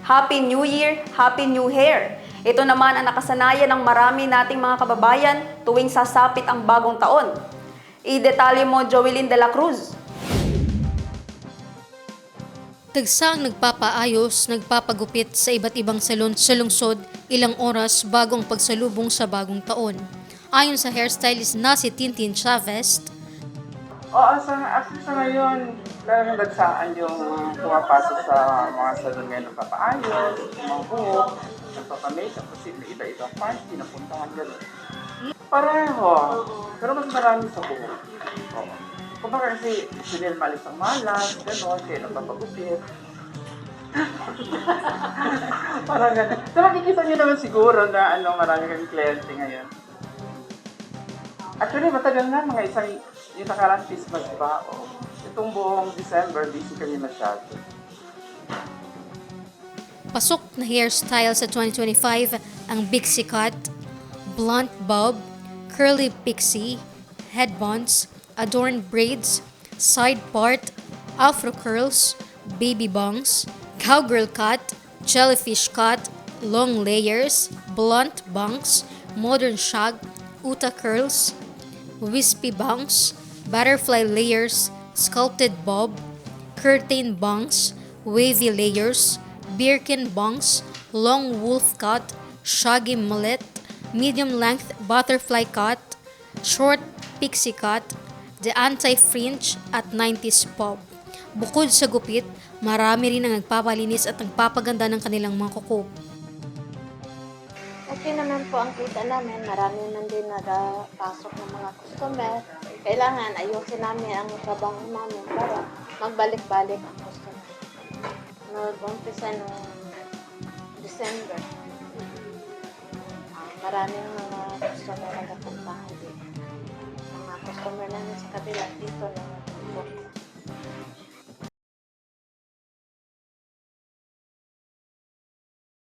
Happy New Year, Happy New Hair. Ito naman ang nakasanayan ng marami nating mga kababayan tuwing sasapit ang bagong taon. I-detalye mo, Joelyn de la Cruz. Tagsang nagpapaayos, nagpapagupit sa iba't ibang salon sa lungsod ilang oras bago ang pagsalubong sa bagong taon. Ayon sa hairstylist na si Tintin Chavez, Actually sa ngayon, talagang dagsaan yung pumapasok sa mga salon ngayon ng papaayos, mga buhok, nagpapamake-up kasi iba-iba party, napuntahan gano'n. Pareho, pero mas marami sa buhok. Oo. Kumbaga kasi gusto nila malis ang malas, gano'n, kaya nagpapagupit. Parang gano'n. So makikita nyo naman siguro na marami kang kliyente ngayon. Actually, matagal na, mga yung nakarang Christmas pa. Itong buong December, busy kami masyado. pasok na hairstyle sa 2025 ang pixie cut, blunt bob, curly pixie, head buns, adorned braids, side part, afro curls, baby bangs, cowgirl cut, jellyfish cut, long layers, blunt bangs, modern shag, uta curls, wispy bangs, butterfly layers, sculpted bob, curtain bangs, wavy layers, Birkin bangs, long wolf cut, shaggy mullet, medium length butterfly cut, short pixie cut, the anti-fringe at 90s pop. Bukod sa gupit, marami rin ang nagpapalinis at nagpapaganda ng kanilang mga kuko. Okay naman po ang kita namin. Marami man din nagpasok ng mga customer. Kailangan ayusin namin ang trabaho namin para magbalik-balik ang customer. Nag-umpisa noong December. Maraming mga customer na nagpuntahan din. Mga customer namin sa kabila dito na nagpunta.